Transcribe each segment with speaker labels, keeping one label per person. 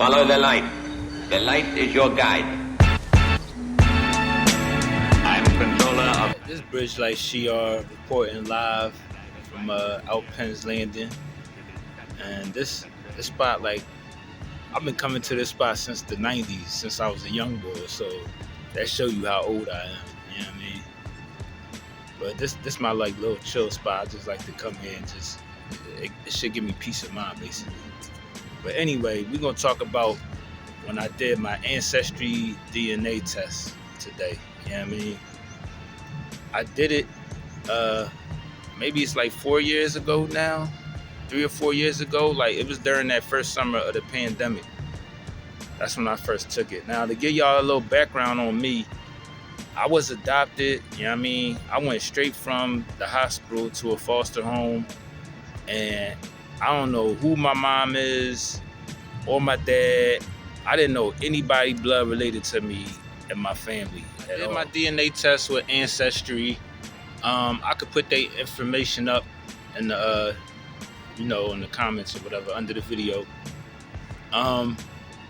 Speaker 1: Follow the light. The light is your guide. I'm controller of...
Speaker 2: This bridge like Shi'ar reporting live from Alpen's Landing. And this spot, like, I've been coming to this spot since the 90s, since I was a young boy. So that show you how old I am, you know what I mean? But this my like little chill spot. I just like to come here and just, it should give me peace of mind, basically. But anyway, we're gonna talk about when I did my Ancestry DNA test today. You know what I mean? I did it, maybe it's like 4 years ago now, 3 or 4 years ago. Like, it was during that first summer of the pandemic. That's when I first took it. Now, to give y'all a little background on me, I was adopted, you know what I mean? I went straight from the hospital to a foster home, and I don't know who my mom is or my dad. I didn't know anybody blood related to me and my family. I did my DNA test with Ancestry. I could put their information up in the, in the comments or whatever under the video.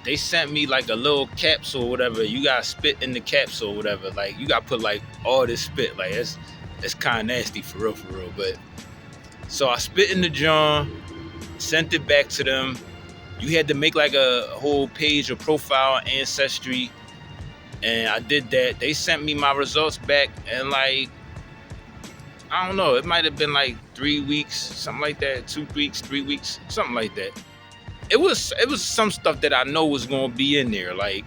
Speaker 2: They sent me like a little capsule or whatever. You gotta spit in the capsule or whatever. Like, you gotta put like all this spit. Like, it's kind of nasty for real. But so I spit in the jar, sent it back to them. You had to make like a whole page or profile on Ancestry, and I did that. They sent me my results back, and like, I don't know, it might have been like 3 weeks, something like that, 2 weeks, 3 weeks, something like that. It was some stuff that I know was gonna be in there. Like,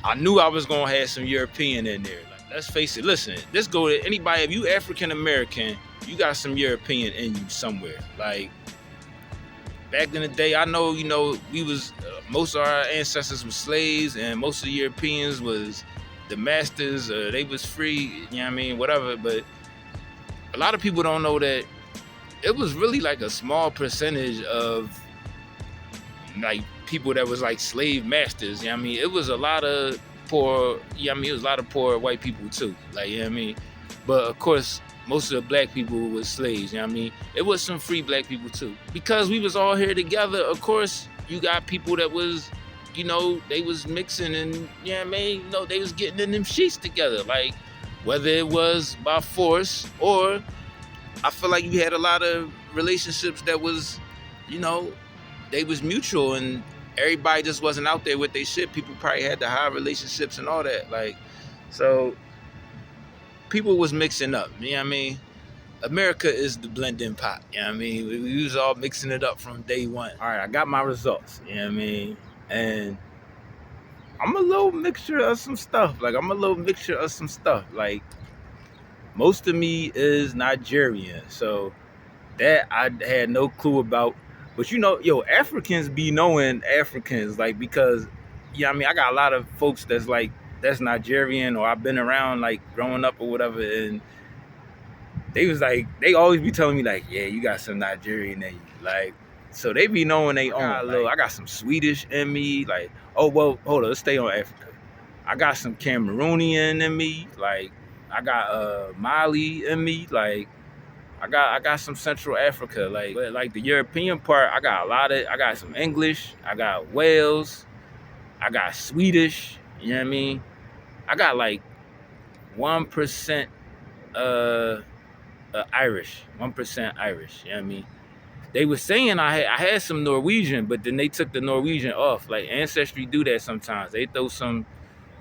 Speaker 2: I knew I was gonna have some European in there. Like, let's face it, listen, let's go to anybody. If you African American, you got some European in you somewhere. Like, back in the day, I know, we was, most of our ancestors were slaves, and most of the Europeans was the masters, they was free, you know what I mean, whatever. But a lot of people don't know that it was really like a small percentage of like people that was like slave masters, you know what I mean? It was a lot of poor, you know what I mean? It was a lot of poor white people too, like, you know what I mean? But of course, most of the black people was slaves, you know what I mean? It was some free black people too. Because we was all here together, of course, you got people that was, they was mixing and, you know what I mean? They was getting in them sheets together. Like, whether it was by force or I feel like you had a lot of relationships that was, they was mutual, and everybody just wasn't out there with their shit. People probably had to hide relationships and all that. Like, so people was mixing up, you know what I mean? America is the blending pot, you know what I mean? We was all mixing it up from day one. All right, I got my results, you know what I mean? And I'm a little mixture of some stuff. Like, most of me is Nigerian, so that I had no clue about. But Africans be knowing Africans, like, because, I mean, I got a lot of folks that's Nigerian, or I've been around, like, growing up or whatever, and they was like, they always be telling me, like, yeah, you got some Nigerian in you, like, so they be knowing they own. I got some Swedish in me, like, oh, well, hold on, let's stay on Africa. I got some Cameroonian in me, like, I got Mali in me, like, I got some Central Africa, like the European part. I got some English. I got Wales. I got Swedish. You know what I mean? I got like 1% Irish. 1% Irish. You know what I mean? They were saying I had some Norwegian, but then they took the Norwegian off. Like, Ancestry do that sometimes. They throw something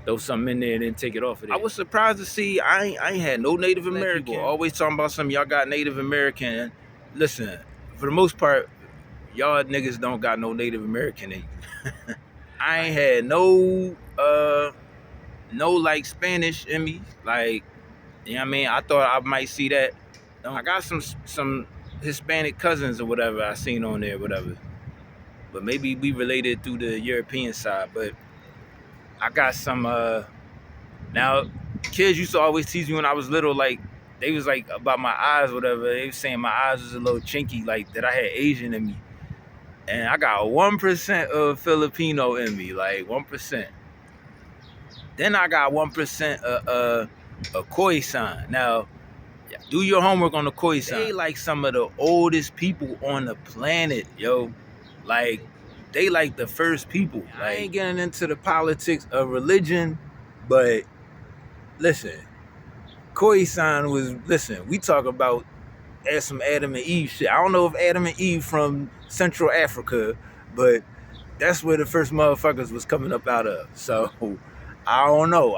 Speaker 2: in there and then take it off of there. I was surprised to see I ain't had no Native American. People always talking about something, y'all got Native American. Listen, for the most part, y'all niggas don't got no Native American in you. I ain't had no like Spanish in me. Like, you know what I mean? I thought I might see that. I got some Hispanic cousins or whatever I seen on there, whatever. But maybe we related through the European side, but I got some, now, kids used to always tease me when I was little, like, they was like, about my eyes, whatever, they was saying my eyes was a little chinky, like, that I had Asian in me. And I got 1% of Filipino in me, like, 1%. Then I got 1% of Khoisan. Now, do your homework on the Khoisan. They like some of the oldest people on the planet, yo. Like, they like the first people. Like, I ain't getting into the politics of religion, but listen, Khoisan was, listen, we talk about some Adam and Eve shit. I don't know if Adam and Eve from Central Africa, but that's where the first motherfuckers was coming up out of. So I don't know.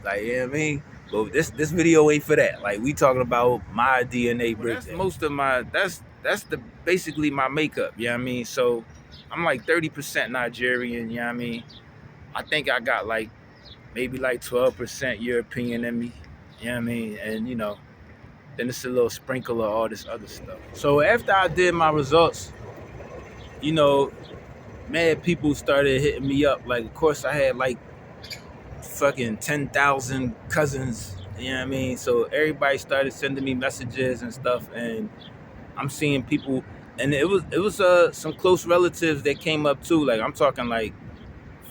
Speaker 2: Like, you know what I mean? But this video ain't for that. Like, we talking about my DNA breakdown. That's most of my, that's the basically my makeup, you know what I mean? So I'm like 30% Nigerian, you know what I mean? I think I got like maybe like 12% European in me, you know what I mean? And you know, then it's a little sprinkle of all this other stuff. So after I did my results, you know, mad people started hitting me up. Like, of course, I had like fucking 10,000 cousins, you know what I mean? So everybody started sending me messages and stuff, and I'm seeing people, and it was some close relatives that came up too. Like, I'm talking like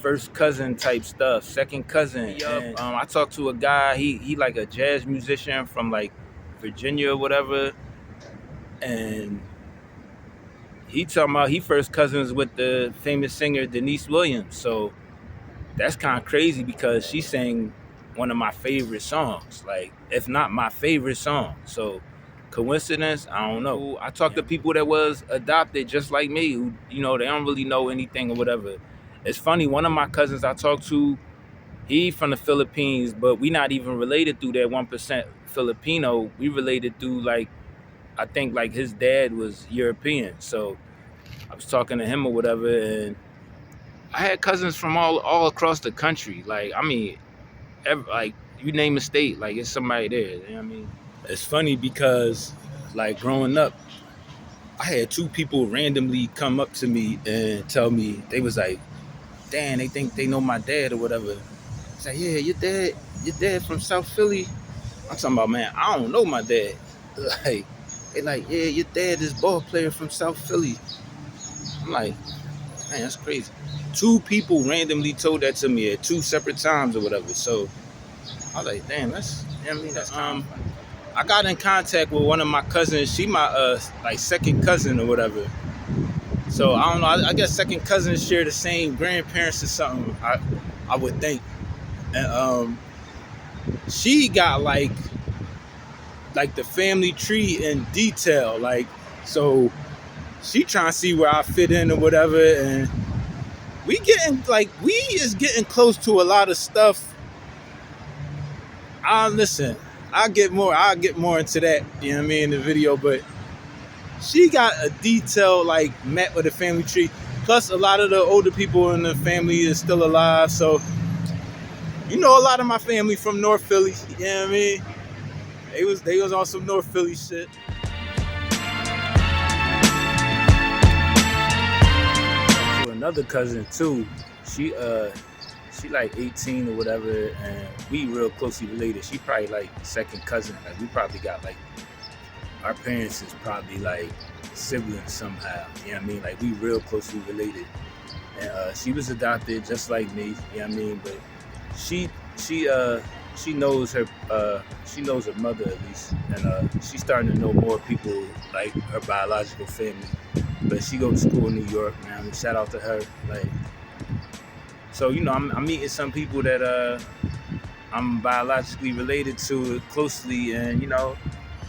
Speaker 2: first cousin type stuff, second cousin. And I talked to a guy, he like a jazz musician from like Virginia or whatever, and he talking about he first cousins with the famous singer Denise Williams. So that's kind of crazy because she sang one of my favorite songs, like if not my favorite song. So coincidence? I don't know. I talked to people that was adopted just like me, who, you know, they don't really know anything or whatever. It's funny, one of my cousins I talked to, he from the Philippines, but we not even related through that 1% Filipino. We related through like, I think like his dad was European. So I was talking to him or whatever, and I had cousins from all across the country. Like, I mean, like you name a state, like it's somebody there. You know what I mean? It's funny because like growing up, I had two people randomly come up to me and tell me, they was like, damn, they think they know my dad or whatever. It's like, yeah, your dad from South Philly. I'm talking about, man, I don't know my dad. Like, they like, yeah, your dad is ball player from South Philly. I'm like, man, that's crazy. Two people randomly told that to me at two separate times or whatever. So I was like, damn, that's, you know what I mean? That's I got in contact with one of my cousins. She my like second cousin or whatever. So I don't know. I guess second cousins share the same grandparents or something. I would think. And she got like the family tree in detail. Like, so she trying to see where I fit in or whatever. And we is getting close to a lot of stuff. Listen, I'll get more into that, you know what I mean, in the video, but she got a detailed like map of the family tree. Plus a lot of the older people in the family is still alive. So, you know, a lot of my family from North Philly, you know what I mean? They was on some North Philly shit. To another cousin too. She like 18 or whatever, and we real closely related. She probably like second cousin. Like, we probably got like, our parents is probably like siblings somehow. You know what I mean? Like, we real closely related. And she was adopted just like me. You know what I mean? But she knows her mother at least, and she's starting to know more people like her biological family. But she goes to school in New York, man. Shout out to her. Like, so, you know, I'm meeting some people that I'm biologically related to closely, and, you know,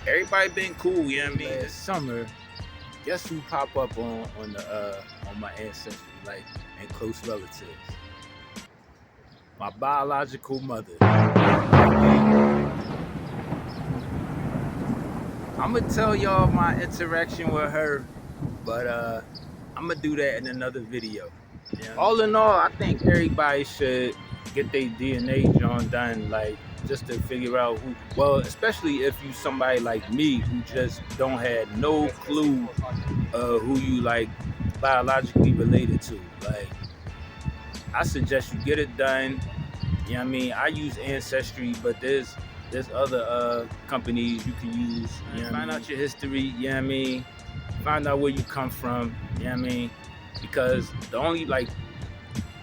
Speaker 2: everybody been cool, you know what I mean? This summer, guess who pop up on my Ancestry, like, and close relatives? My biological mother. I'm gonna tell y'all my interaction with her, but I'm gonna do that in another video. Yeah. All in all, I think everybody should get their DNA done, like, just to figure out who, well, especially if you somebody like me who just don't have no clue who you like biologically related to. Like, I suggest you get it done. You know what I mean? I use Ancestry, but there's other companies you can use. You know, find out your history, you know what I mean? Find out where you come from, you know what I mean? Because the only, like,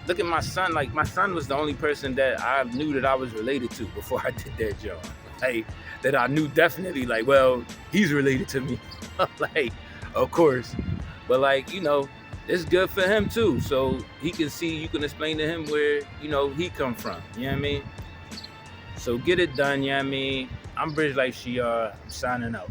Speaker 2: look at my son. Like, my son was the only person that I knew that I was related to before I did that job. Like, that I knew definitely, like, well, he's related to me. Like, of course. But, like, you know, it's good for him too. So he can see, you can explain to him where, you know, he come from. You know what I mean? So get it done, you know what I mean? I'm Bridge Life Shi'ar. I'm signing out.